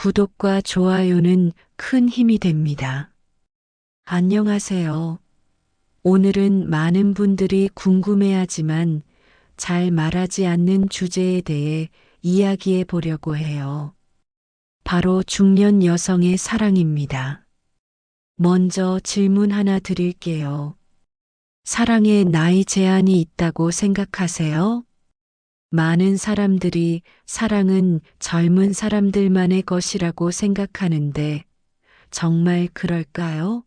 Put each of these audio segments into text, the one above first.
구독과 좋아요는 큰 힘이 됩니다. 안녕하세요. 오늘은 많은 분들이 궁금해하지만 잘 말하지 않는 주제에 대해 이야기해 보려고 해요. 바로 중년 여성의 사랑입니다. 먼저 질문 하나 드릴게요. 사랑에 나이 제한이 있다고 생각하세요? 많은 사람들이 사랑은 젊은 사람들만의 것이라고 생각하는데 정말 그럴까요?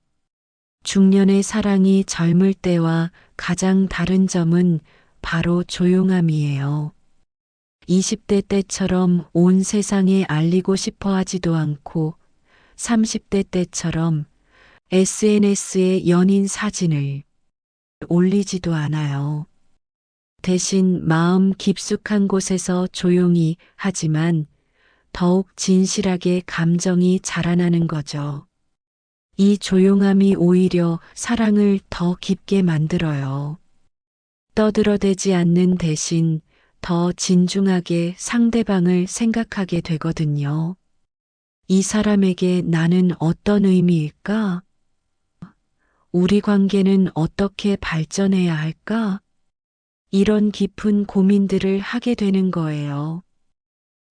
중년의 사랑이 젊을 때와 가장 다른 점은 바로 조용함이에요. 20대 때처럼 온 세상에 알리고 싶어 하지도 않고 30대 때처럼 SNS에 연인 사진을 올리지도 않아요. 대신 마음 깊숙한 곳에서 조용히 하지만 더욱 진실하게 감정이 자라나는 거죠. 이 조용함이 오히려 사랑을 더 깊게 만들어요. 떠들어대지 않는 대신 더 진중하게 상대방을 생각하게 되거든요. 이 사람에게 나는 어떤 의미일까? 우리 관계는 어떻게 발전해야 할까? 이런 깊은 고민들을 하게 되는 거예요.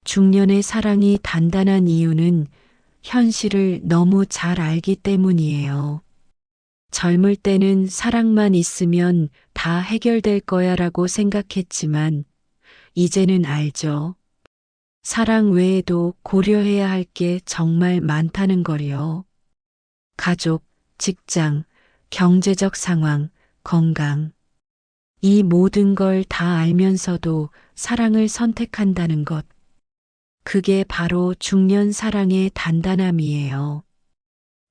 중년의 사랑이 단단한 이유는 현실을 너무 잘 알기 때문이에요. 젊을 때는 사랑만 있으면 다 해결될 거야 라고 생각했지만 이제는 알죠. 사랑 외에도 고려해야 할 게 정말 많다는 걸요. 가족, 직장, 경제적 상황, 건강. 이 모든 걸 다 알면서도 사랑을 선택한다는 것. 그게 바로 중년 사랑의 단단함이에요.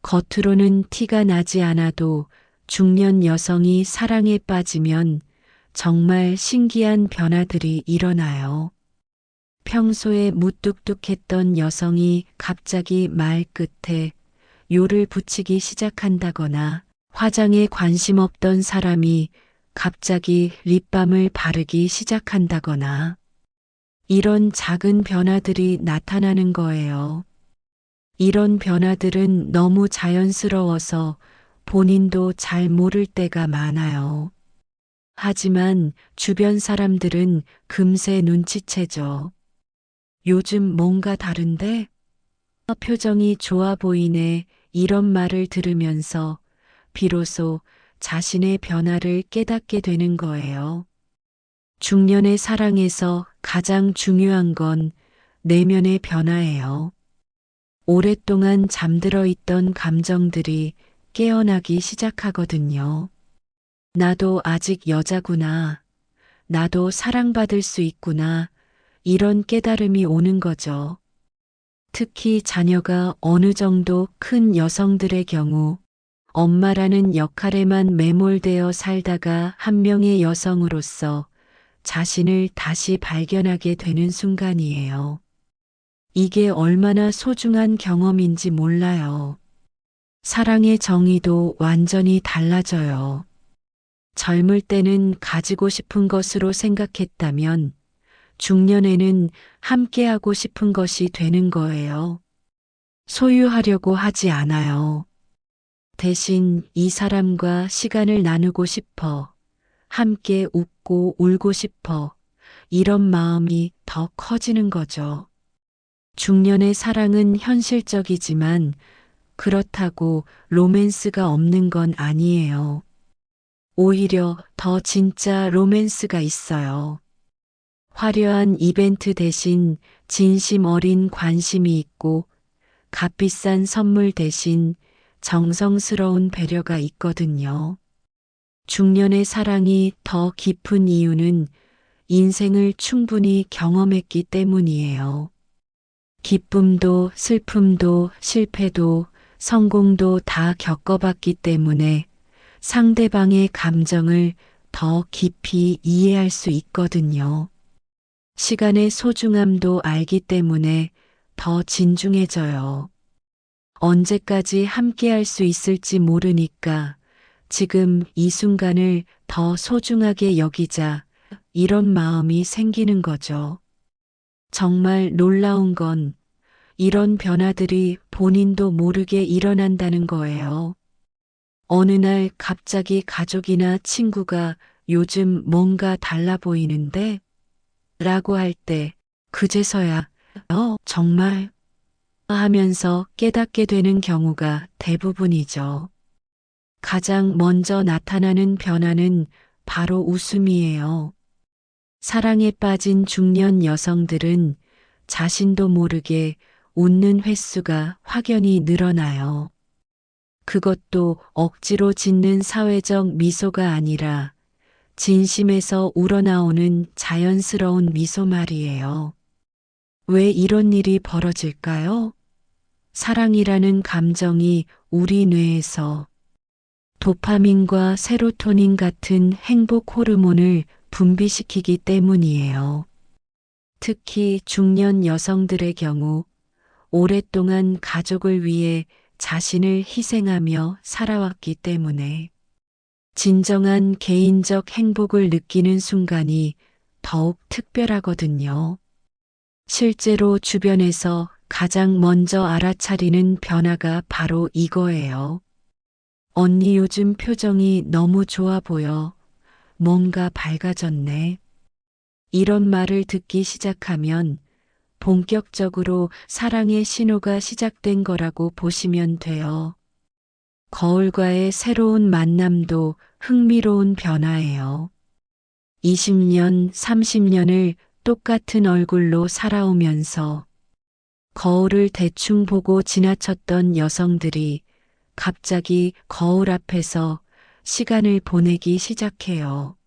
겉으로는 티가 나지 않아도 중년 여성이 사랑에 빠지면 정말 신기한 변화들이 일어나요. 평소에 무뚝뚝했던 여성이 갑자기 말 끝에 요를 붙이기 시작한다거나 화장에 관심 없던 사람이 갑자기 립밤을 바르기 시작한다거나 이런 작은 변화들이 나타나는 거예요. 이런 변화들은 너무 자연스러워서 본인도 잘 모를 때가 많아요. 하지만 주변 사람들은 금세 눈치채죠. 요즘 뭔가 다른데? 표정이 좋아 보이네. 이런 말을 들으면서 비로소 자신의 변화를 깨닫게 되는 거예요. 중년의 사랑에서 가장 중요한 건 내면의 변화예요. 오랫동안 잠들어 있던 감정들이 깨어나기 시작하거든요. 나도 아직 여자구나. 나도 사랑받을 수 있구나. 이런 깨달음이 오는 거죠. 특히 자녀가 어느 정도 큰 여성들의 경우 엄마라는 역할에만 매몰되어 살다가 한 명의 여성으로서 자신을 다시 발견하게 되는 순간이에요. 이게 얼마나 소중한 경험인지 몰라요. 사랑의 정의도 완전히 달라져요. 젊을 때는 가지고 싶은 것으로 생각했다면 중년에는 함께하고 싶은 것이 되는 거예요. 소유하려고 하지 않아요. 대신 이 사람과 시간을 나누고 싶어. 함께 웃고 울고 싶어. 이런 마음이 더 커지는 거죠. 중년의 사랑은 현실적이지만 그렇다고 로맨스가 없는 건 아니에요. 오히려 더 진짜 로맨스가 있어요. 화려한 이벤트 대신 진심 어린 관심이 있고 값비싼 선물 대신 정성스러운 배려가 있거든요. 중년의 사랑이 더 깊은 이유는 인생을 충분히 경험했기 때문이에요. 기쁨도 슬픔도 실패도 성공도 다 겪어봤기 때문에 상대방의 감정을 더 깊이 이해할 수 있거든요. 시간의 소중함도 알기 때문에 더 진중해져요. 언제까지 함께할 수 있을지 모르니까 지금 이 순간을 더 소중하게 여기자 이런 마음이 생기는 거죠. 정말 놀라운 건 이런 변화들이 본인도 모르게 일어난다는 거예요. 어느 날 갑자기 가족이나 친구가 요즘 뭔가 달라 보이는데? 라고 할 때, 그제서야, 정말? 하면서 깨닫게 되는 경우가 대부분이죠. 가장 먼저 나타나는 변화는 바로 웃음이에요. 사랑에 빠진 중년 여성들은 자신도 모르게 웃는 횟수가 확연히 늘어나요. 그것도 억지로 짓는 사회적 미소가 아니라 진심에서 우러나오는 자연스러운 미소 말이에요. 왜 이런 일이 벌어질까요? 사랑이라는 감정이 우리 뇌에서 도파민과 세로토닌 같은 행복 호르몬을 분비시키기 때문이에요. 특히 중년 여성들의 경우 오랫동안 가족을 위해 자신을 희생하며 살아왔기 때문에 진정한 개인적 행복을 느끼는 순간이 더욱 특별하거든요. 실제로 주변에서 가장 먼저 알아차리는 변화가 바로 이거예요. 언니 요즘 표정이 너무 좋아 보여. 뭔가 밝아졌네. 이런 말을 듣기 시작하면 본격적으로 사랑의 신호가 시작된 거라고 보시면 돼요. 거울과의 새로운 만남도 흥미로운 변화예요. 20년, 30년을 똑같은 얼굴로 살아오면서 거울을 대충 보고 지나쳤던 여성들이 갑자기 거울 앞에서 시간을 보내기 시작해요.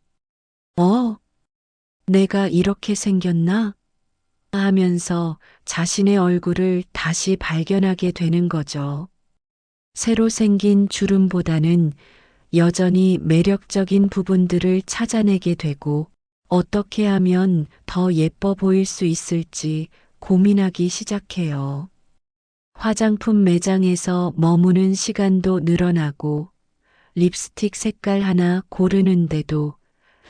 내가 이렇게 생겼나? 하면서 자신의 얼굴을 다시 발견하게 되는 거죠. 새로 생긴 주름보다는 여전히 매력적인 부분들을 찾아내게 되고 어떻게 하면 더 예뻐 보일 수 있을지 고민하기 시작해요. 화장품 매장에서 머무는 시간도 늘어나고 립스틱 색깔 하나 고르는데도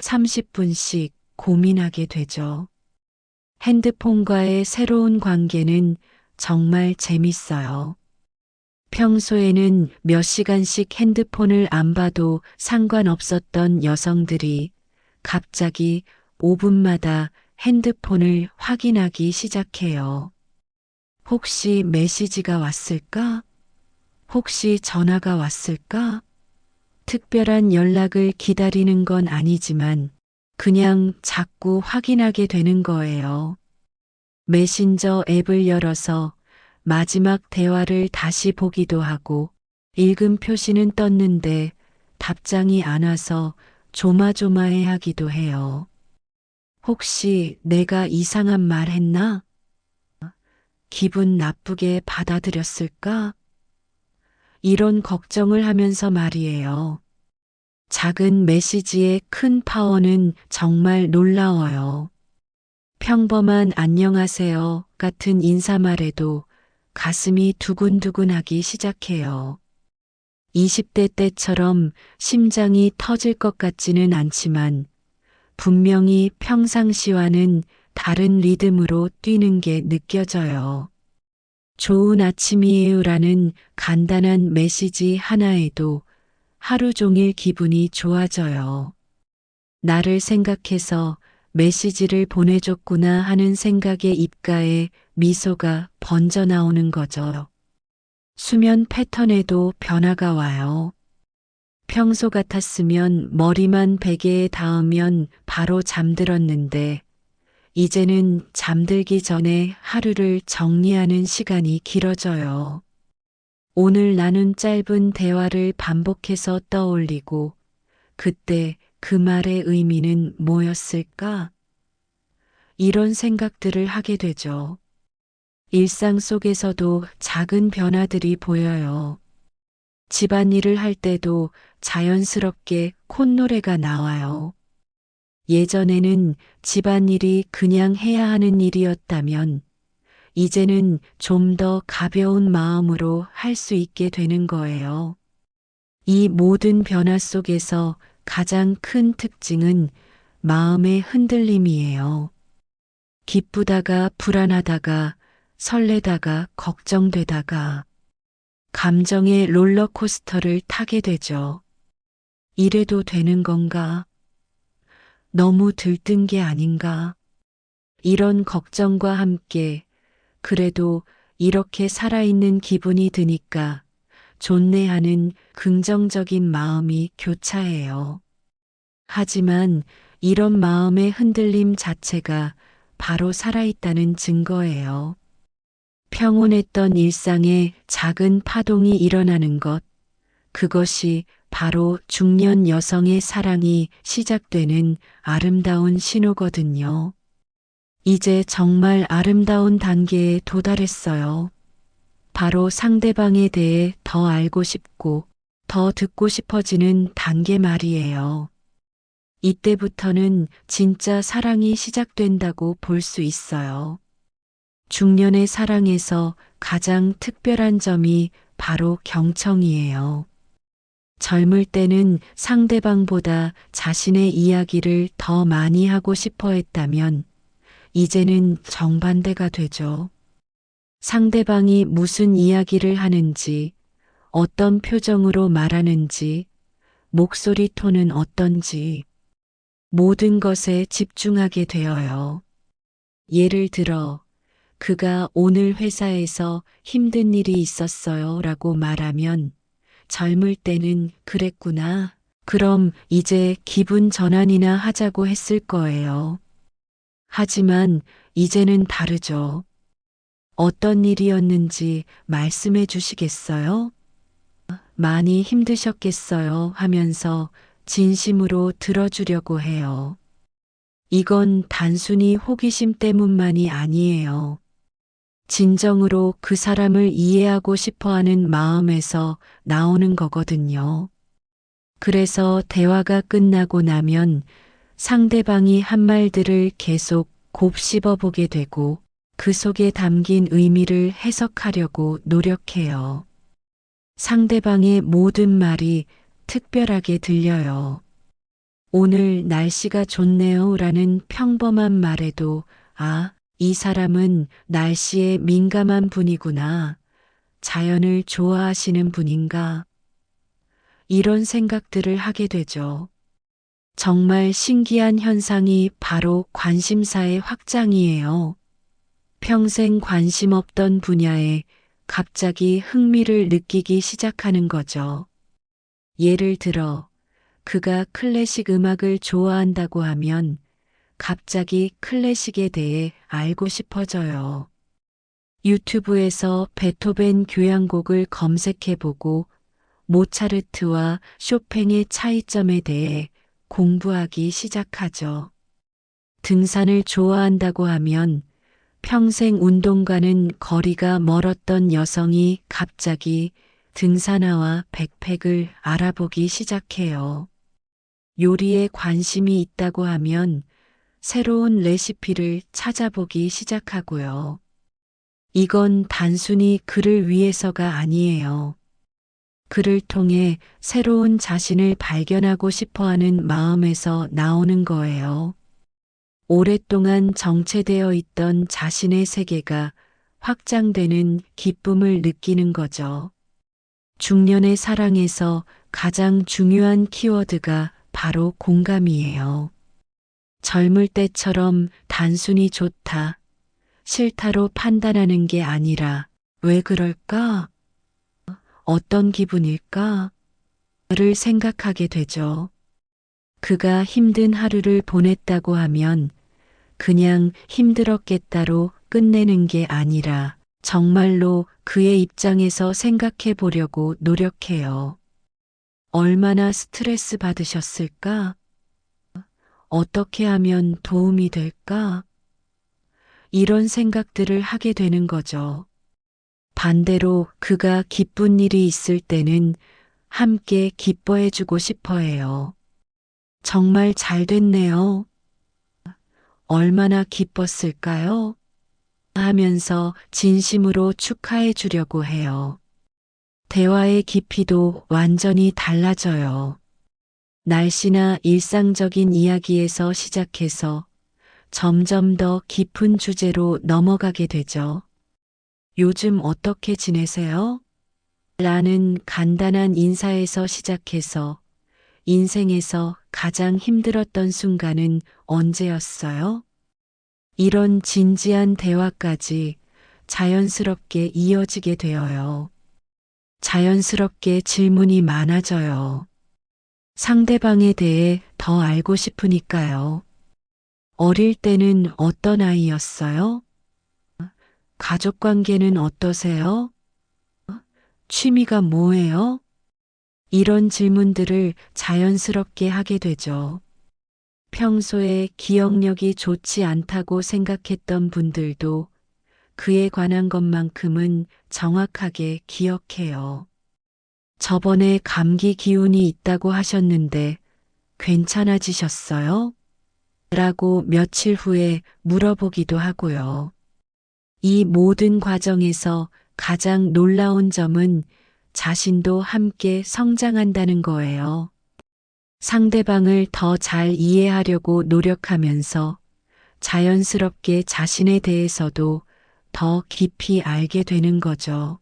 30분씩 고민하게 되죠. 핸드폰과의 새로운 관계는 정말 재밌어요. 평소에는 몇 시간씩 핸드폰을 안 봐도 상관없었던 여성들이 갑자기 5분마다 핸드폰을 확인하기 시작해요. 혹시 메시지가 왔을까? 혹시 전화가 왔을까? 특별한 연락을 기다리는 건 아니지만 그냥 자꾸 확인하게 되는 거예요. 메신저 앱을 열어서 마지막 대화를 다시 보기도 하고 읽음 표시는 떴는데 답장이 안 와서 조마조마해 하기도 해요. 혹시 내가 이상한 말 했나? 기분 나쁘게 받아들였을까? 이런 걱정을 하면서 말이에요. 작은 메시지의 큰 파워는 정말 놀라워요. 평범한 안녕하세요 같은 인사말에도 가슴이 두근두근하기 시작해요. 20대 때처럼 심장이 터질 것 같지는 않지만 분명히 평상시와는 다른 리듬으로 뛰는 게 느껴져요. 좋은 아침이에요라는 간단한 메시지 하나에도 하루 종일 기분이 좋아져요. 나를 생각해서 메시지를 보내줬구나 하는 생각에 입가에 미소가 번져 나오는 거죠. 수면 패턴에도 변화가 와요. 평소 같았으면 머리만 베개에 닿으면 바로 잠들었는데 이제는 잠들기 전에 하루를 정리하는 시간이 길어져요. 오늘 나눈 짧은 대화를 반복해서 떠올리고 그때 그 말의 의미는 뭐였을까? 이런 생각들을 하게 되죠. 일상 속에서도 작은 변화들이 보여요. 집안일을 할 때도 자연스럽게 콧노래가 나와요. 예전에는 집안일이 그냥 해야 하는 일이었다면 이제는 좀 더 가벼운 마음으로 할 수 있게 되는 거예요. 이 모든 변화 속에서 가장 큰 특징은 마음의 흔들림이에요. 기쁘다가 불안하다가 설레다가 걱정되다가 감정의 롤러코스터를 타게 되죠. 이래도 되는 건가? 너무 들뜬 게 아닌가? 이런 걱정과 함께 그래도 이렇게 살아있는 기분이 드니까 좋네 하는 긍정적인 마음이 교차해요. 하지만 이런 마음의 흔들림 자체가 바로 살아있다는 증거예요. 평온했던 일상에 작은 파동이 일어나는 것, 그것이 바로 중년 여성의 사랑이 시작되는 아름다운 신호거든요. 이제 정말 아름다운 단계에 도달했어요. 바로 상대방에 대해 더 알고 싶고 더 듣고 싶어지는 단계 말이에요. 이때부터는 진짜 사랑이 시작된다고 볼 수 있어요. 중년의 사랑에서 가장 특별한 점이 바로 경청이에요. 젊을 때는 상대방보다 자신의 이야기를 더 많이 하고 싶어 했다면 이제는 정반대가 되죠. 상대방이 무슨 이야기를 하는지, 어떤 표정으로 말하는지, 목소리 톤은 어떤지, 모든 것에 집중하게 되어요. 예를 들어, 그가 오늘 회사에서 힘든 일이 있었어요 라고 말하면 젊을 때는 그랬구나. 그럼 이제 기분 전환이나 하자고 했을 거예요. 하지만 이제는 다르죠. 어떤 일이었는지 말씀해 주시겠어요? 많이 힘드셨겠어요 하면서 진심으로 들어주려고 해요. 이건 단순히 호기심 때문만이 아니에요. 진정으로 그 사람을 이해하고 싶어 하는 마음에서 나오는 거거든요. 그래서 대화가 끝나고 나면 상대방이 한 말들을 계속 곱씹어 보게 되고 그 속에 담긴 의미를 해석하려고 노력해요. 상대방의 모든 말이 특별하게 들려요. 오늘 날씨가 좋네요 라는 평범한 말에도 아, 이 사람은 날씨에 민감한 분이구나. 자연을 좋아하시는 분인가? 이런 생각들을 하게 되죠. 정말 신기한 현상이 바로 관심사의 확장이에요. 평생 관심 없던 분야에 갑자기 흥미를 느끼기 시작하는 거죠. 예를 들어, 그가 클래식 음악을 좋아한다고 하면 갑자기 클래식에 대해 알고 싶어져요. 유튜브에서 베토벤 교향곡을 검색해보고 모차르트와 쇼팽의 차이점에 대해 공부하기 시작하죠. 등산을 좋아한다고 하면 평생 운동과는 거리가 멀었던 여성이 갑자기 등산화와 백팩을 알아보기 시작해요. 요리에 관심이 있다고 하면 새로운 레시피를 찾아보기 시작하고요. 이건 단순히 그를 위해서가 아니에요. 그를 통해 새로운 자신을 발견하고 싶어 하는 마음에서 나오는 거예요. 오랫동안 정체되어 있던 자신의 세계가 확장되는 기쁨을 느끼는 거죠. 중년의 사랑에서 가장 중요한 키워드가 바로 공감이에요. 젊을 때처럼 단순히 좋다, 싫다로 판단하는 게 아니라 왜 그럴까? 어떤 기분일까? 를 생각하게 되죠. 그가 힘든 하루를 보냈다고 하면 그냥 힘들었겠다로 끝내는 게 아니라 정말로 그의 입장에서 생각해 보려고 노력해요. 얼마나 스트레스 받으셨을까? 어떻게 하면 도움이 될까? 이런 생각들을 하게 되는 거죠. 반대로 그가 기쁜 일이 있을 때는 함께 기뻐해 주고 싶어 해요. 정말 잘 됐네요. 얼마나 기뻤을까요? 하면서 진심으로 축하해 주려고 해요. 대화의 깊이도 완전히 달라져요. 날씨나 일상적인 이야기에서 시작해서 점점 더 깊은 주제로 넘어가게 되죠. 요즘 어떻게 지내세요? 라는 간단한 인사에서 시작해서 인생에서 가장 힘들었던 순간은 언제였어요? 이런 진지한 대화까지 자연스럽게 이어지게 되어요. 자연스럽게 질문이 많아져요. 상대방에 대해 더 알고 싶으니까요. 어릴 때는 어떤 아이였어요? 가족 관계는 어떠세요? 취미가 뭐예요? 이런 질문들을 자연스럽게 하게 되죠. 평소에 기억력이 좋지 않다고 생각했던 분들도 그에 관한 것만큼은 정확하게 기억해요. 저번에 감기 기운이 있다고 하셨는데 괜찮아지셨어요? 라고 며칠 후에 물어보기도 하고요. 이 모든 과정에서 가장 놀라운 점은 자신도 함께 성장한다는 거예요. 상대방을 더 잘 이해하려고 노력하면서 자연스럽게 자신에 대해서도 더 깊이 알게 되는 거죠.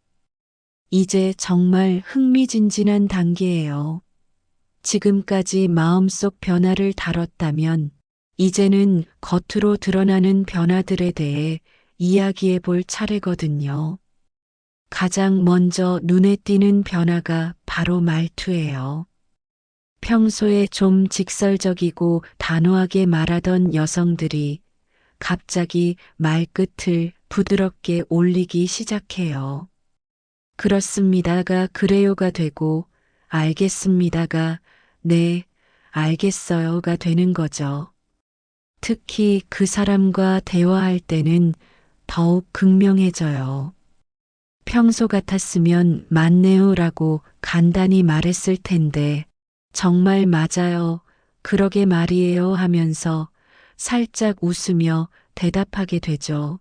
이제 정말 흥미진진한 단계예요. 지금까지 마음속 변화를 다뤘다면 이제는 겉으로 드러나는 변화들에 대해 이야기해 볼 차례거든요. 가장 먼저 눈에 띄는 변화가 바로 말투예요. 평소에 좀 직설적이고 단호하게 말하던 여성들이 갑자기 말끝을 부드럽게 올리기 시작해요. 그렇습니다가 그래요가 되고 알겠습니다가 네, 알겠어요가 되는 거죠. 특히 그 사람과 대화할 때는 더욱 극명해져요. 평소 같았으면 맞네요라고 간단히 말했을 텐데 정말 맞아요. 그러게 말이에요 하면서 살짝 웃으며 대답하게 되죠.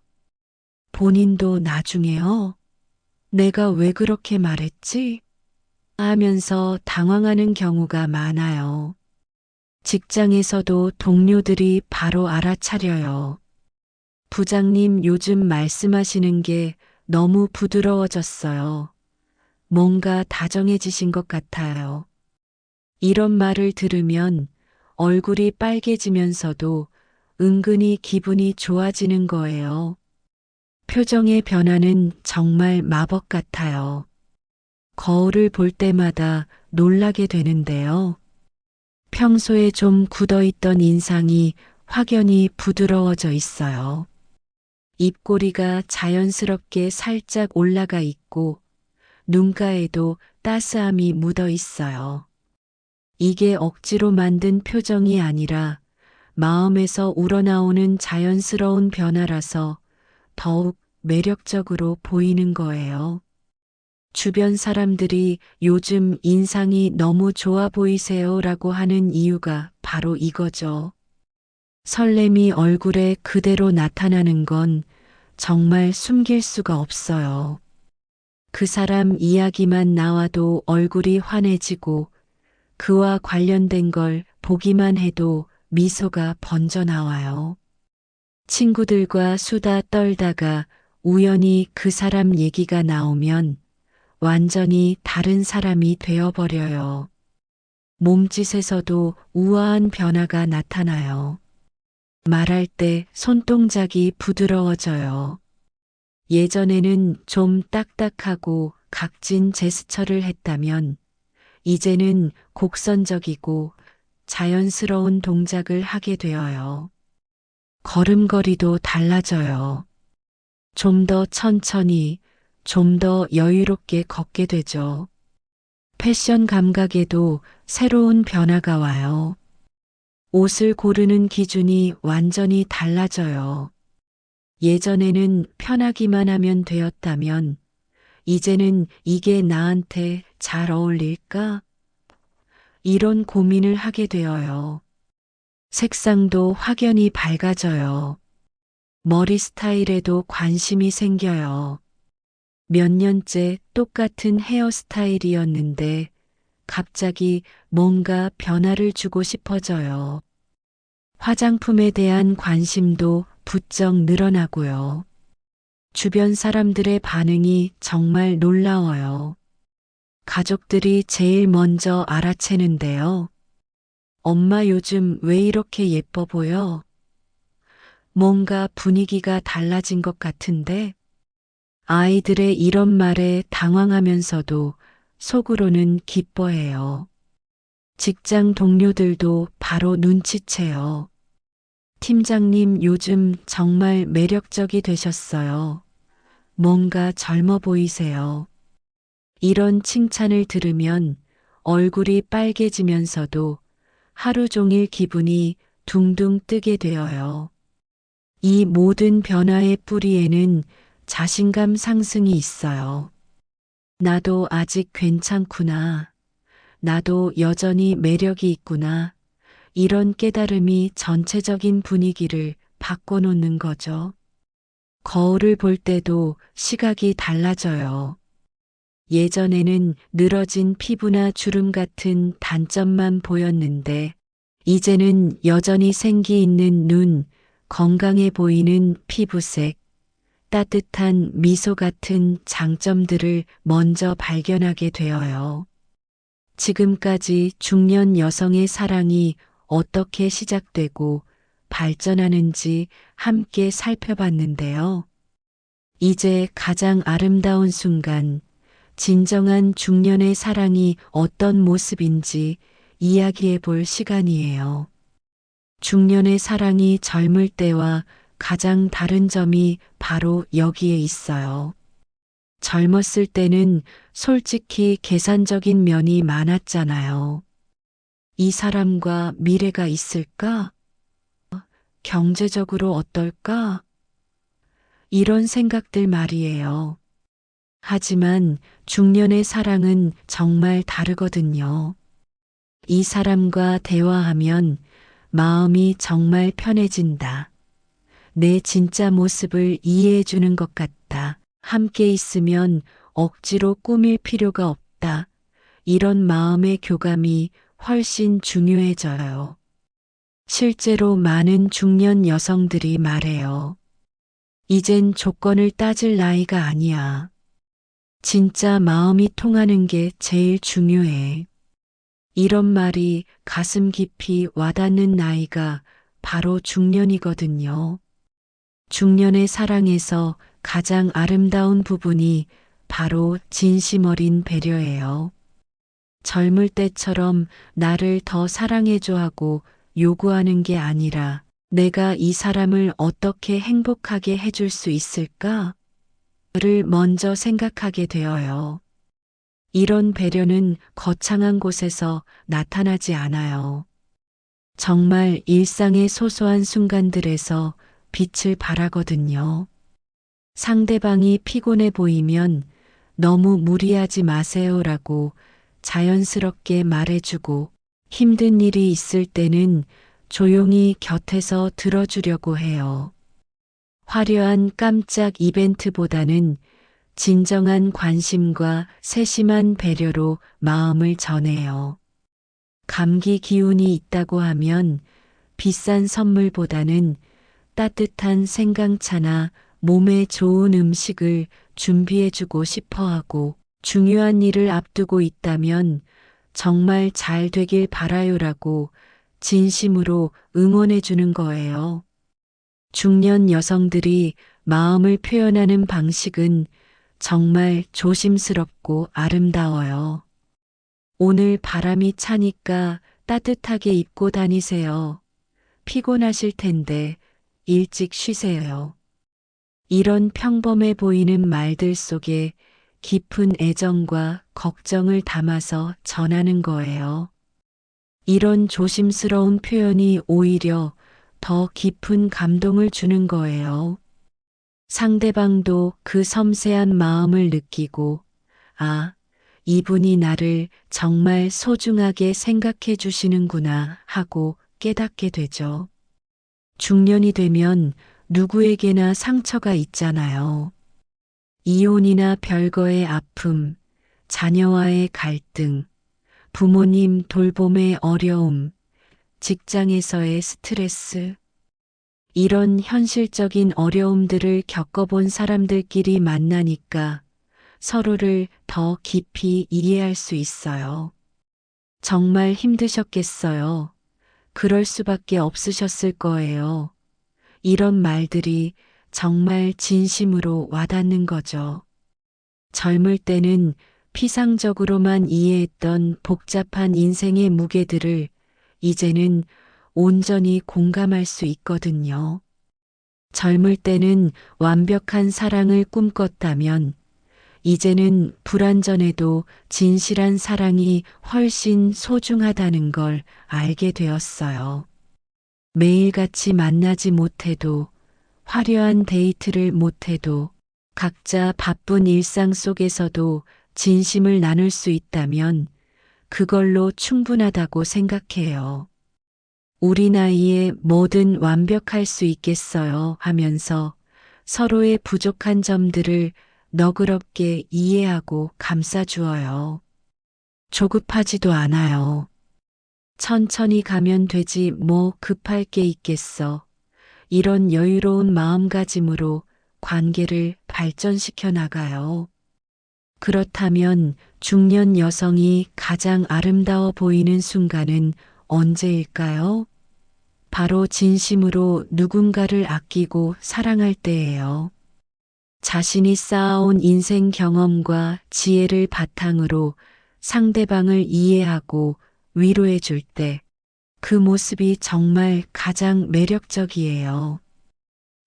본인도 나중에요. 내가 왜 그렇게 말했지? 하면서 당황하는 경우가 많아요. 직장에서도 동료들이 바로 알아차려요. 부장님 요즘 말씀하시는 게 너무 부드러워졌어요. 뭔가 다정해지신 것 같아요. 이런 말을 들으면 얼굴이 빨개지면서도 은근히 기분이 좋아지는 거예요. 표정의 변화는 정말 마법 같아요. 거울을 볼 때마다 놀라게 되는데요. 평소에 좀 굳어있던 인상이 확연히 부드러워져 있어요. 입꼬리가 자연스럽게 살짝 올라가 있고 눈가에도 따스함이 묻어 있어요. 이게 억지로 만든 표정이 아니라 마음에서 우러나오는 자연스러운 변화라서 더욱 매력적으로 보이는 거예요. 주변 사람들이 요즘 인상이 너무 좋아 보이세요 라고 하는 이유가 바로 이거죠. 설렘이 얼굴에 그대로 나타나는 건 정말 숨길 수가 없어요. 그 사람 이야기만 나와도 얼굴이 환해지고 그와 관련된 걸 보기만 해도 미소가 번져 나와요. 친구들과 수다 떨다가 우연히 그 사람 얘기가 나오면 완전히 다른 사람이 되어버려요. 몸짓에서도 우아한 변화가 나타나요. 말할 때 손동작이 부드러워져요. 예전에는 좀 딱딱하고 각진 제스처를 했다면 이제는 곡선적이고 자연스러운 동작을 하게 되어요. 걸음걸이도 달라져요. 좀 더 천천히, 좀 더 여유롭게 걷게 되죠. 패션 감각에도 새로운 변화가 와요. 옷을 고르는 기준이 완전히 달라져요. 예전에는 편하기만 하면 되었다면, 이제는 이게 나한테 잘 어울릴까? 이런 고민을 하게 되어요. 색상도 확연히 밝아져요. 머리 스타일에도 관심이 생겨요. 몇 년째 똑같은 헤어스타일이었는데 갑자기 뭔가 변화를 주고 싶어져요. 화장품에 대한 관심도 부쩍 늘어나고요. 주변 사람들의 반응이 정말 놀라워요. 가족들이 제일 먼저 알아채는데요. 엄마 요즘 왜 이렇게 예뻐 보여? 뭔가 분위기가 달라진 것 같은데? 아이들의 이런 말에 당황하면서도 속으로는 기뻐해요. 직장 동료들도 바로 눈치채요. 팀장님 요즘 정말 매력적이 되셨어요. 뭔가 젊어 보이세요. 이런 칭찬을 들으면 얼굴이 빨개지면서도 하루 종일 기분이 둥둥 뜨게 되어요. 이 모든 변화의 뿌리에는 자신감 상승이 있어요. 나도 아직 괜찮구나. 나도 여전히 매력이 있구나. 이런 깨달음이 전체적인 분위기를 바꿔놓는 거죠. 거울을 볼 때도 시각이 달라져요. 예전에는 늘어진 피부나 주름 같은 단점만 보였는데, 이제는 여전히 생기 있는 눈, 건강해 보이는 피부색, 따뜻한 미소 같은 장점들을 먼저 발견하게 되어요. 지금까지 중년 여성의 사랑이 어떻게 시작되고 발전하는지 함께 살펴봤는데요. 이제 가장 아름다운 순간, 진정한 중년의 사랑이 어떤 모습인지 이야기해 볼 시간이에요. 중년의 사랑이 젊을 때와 가장 다른 점이 바로 여기에 있어요. 젊었을 때는 솔직히 계산적인 면이 많았잖아요. 이 사람과 미래가 있을까? 경제적으로 어떨까? 이런 생각들 말이에요. 하지만 중년의 사랑은 정말 다르거든요. 이 사람과 대화하면 마음이 정말 편해진다. 내 진짜 모습을 이해해 주는 것 같다. 함께 있으면 억지로 꾸밀 필요가 없다. 이런 마음의 교감이 훨씬 중요해져요. 실제로 많은 중년 여성들이 말해요. 이젠 조건을 따질 나이가 아니야. 진짜 마음이 통하는 게 제일 중요해. 이런 말이 가슴 깊이 와닿는 나이가 바로 중년이거든요. 중년의 사랑에서 가장 아름다운 부분이 바로 진심 어린 배려예요. 젊을 때처럼 나를 더 사랑해줘 하고 요구하는 게 아니라 내가 이 사람을 어떻게 행복하게 해줄 수 있을까? 를 먼저 생각하게 되어요. 이런 배려는 거창한 곳에서 나타나지 않아요. 정말 일상의 소소한 순간들에서 빛을 발하거든요. 상대방이 피곤해 보이면 너무 무리하지 마세요라고 자연스럽게 말해주고, 힘든 일이 있을 때는 조용히 곁에서 들어주려고 해요. 화려한 깜짝 이벤트보다는 진정한 관심과 세심한 배려로 마음을 전해요. 감기 기운이 있다고 하면 비싼 선물보다는 따뜻한 생강차나 몸에 좋은 음식을 준비해주고 싶어 하고, 중요한 일을 앞두고 있다면 정말 잘 되길 바라요라고 진심으로 응원해주는 거예요. 중년 여성들이 마음을 표현하는 방식은 정말 조심스럽고 아름다워요. 오늘 바람이 차니까 따뜻하게 입고 다니세요. 피곤하실 텐데 일찍 쉬세요. 이런 평범해 보이는 말들 속에 깊은 애정과 걱정을 담아서 전하는 거예요. 이런 조심스러운 표현이 오히려 더 깊은 감동을 주는 거예요. 상대방도 그 섬세한 마음을 느끼고, 아, 이분이 나를 정말 소중하게 생각해 주시는구나 하고 깨닫게 되죠. 중년이 되면 누구에게나 상처가 있잖아요. 이혼이나 별거의 아픔, 자녀와의 갈등, 부모님 돌봄의 어려움, 직장에서의 스트레스. 이런 현실적인 어려움들을 겪어본 사람들끼리 만나니까 서로를 더 깊이 이해할 수 있어요. 정말 힘드셨겠어요. 그럴 수밖에 없으셨을 거예요. 이런 말들이 정말 진심으로 와닿는 거죠. 젊을 때는 피상적으로만 이해했던 복잡한 인생의 무게들을 이제는 온전히 공감할 수 있거든요. 젊을 때는 완벽한 사랑을 꿈꿨다면 이제는 불완전해도 진실한 사랑이 훨씬 소중하다는 걸 알게 되었어요. 매일같이 만나지 못해도, 화려한 데이트를 못해도, 각자 바쁜 일상 속에서도 진심을 나눌 수 있다면 그걸로 충분하다고 생각해요. 우리 나이에 뭐든 완벽할 수 있겠어요 하면서 서로의 부족한 점들을 너그럽게 이해하고 감싸주어요. 조급하지도 않아요. 천천히 가면 되지 뭐 급할 게 있겠어. 이런 여유로운 마음가짐으로 관계를 발전시켜 나가요. 그렇다면 중년 여성이 가장 아름다워 보이는 순간은 언제일까요? 바로 진심으로 누군가를 아끼고 사랑할 때예요. 자신이 쌓아온 인생 경험과 지혜를 바탕으로 상대방을 이해하고 위로해 줄 때 그 모습이 정말 가장 매력적이에요.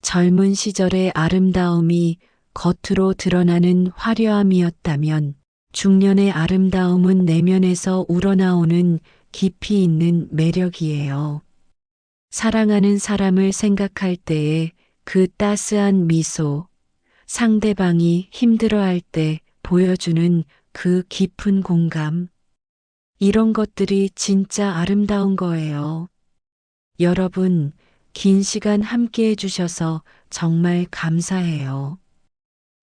젊은 시절의 아름다움이 겉으로 드러나는 화려함이었다면 중년의 아름다움은 내면에서 우러나오는 깊이 있는 매력이에요. 사랑하는 사람을 생각할 때의 그 따스한 미소, 상대방이 힘들어할 때 보여주는 그 깊은 공감, 이런 것들이 진짜 아름다운 거예요. 여러분, 긴 시간 함께 해주셔서 정말 감사해요.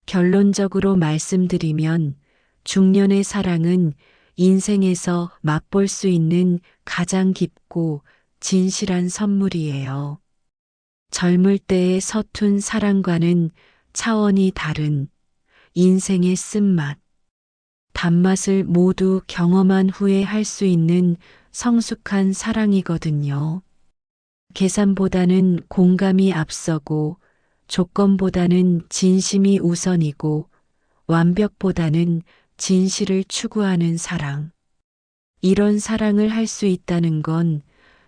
결론적으로 말씀드리면 중년의 사랑은 인생에서 맛볼 수 있는 가장 깊고 진실한 선물이에요. 젊을 때의 서툰 사랑과는 차원이 다른 인생의 쓴맛, 단맛을 모두 경험한 후에 할 수 있는 성숙한 사랑이거든요. 계산보다는 공감이 앞서고 조건보다는 진심이 우선이고 완벽보다는 진실을 추구하는 사랑. 이런 사랑을 할 수 있다는 건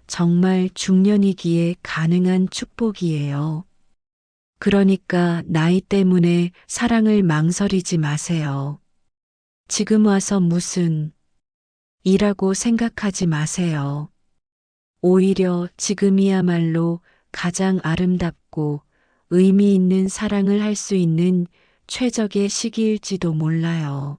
정말 중년이기에 가능한 축복이에요. 그러니까 나이 때문에 사랑을 망설이지 마세요. 지금 와서 무슨 이라고 생각하지 마세요. 오히려 지금이야말로 가장 아름답고 의미 있는 사랑을 할 수 있는 최적의 시기일지도 몰라요.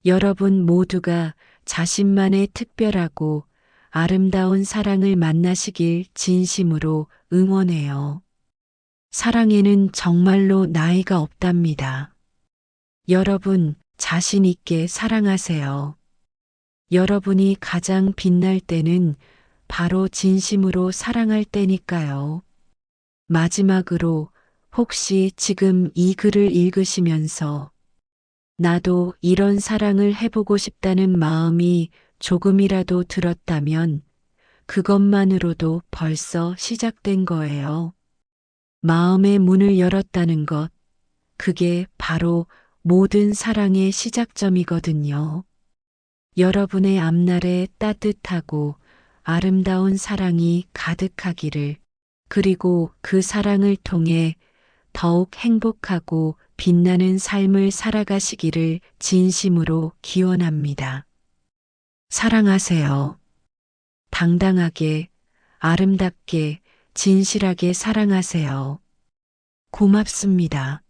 여러분 모두가 자신만의 특별하고 아름다운 사랑을 만나시길 진심으로 응원해요. 사랑에는 정말로 나이가 없답니다. 여러분 자신 있게 사랑하세요. 여러분이 가장 빛날 때는 바로 진심으로 사랑할 때니까요. 마지막으로 혹시 지금 이 글을 읽으시면서 나도 이런 사랑을 해보고 싶다는 마음이 조금이라도 들었다면 그것만으로도 벌써 시작된 거예요. 마음의 문을 열었다는 것, 그게 바로 모든 사랑의 시작점이거든요. 여러분의 앞날에 따뜻하고 아름다운 사랑이 가득하기를, 그리고 그 사랑을 통해 더욱 행복하고 빛나는 삶을 살아가시기를 진심으로 기원합니다. 사랑하세요. 당당하게, 아름답게, 진실하게 사랑하세요. 고맙습니다.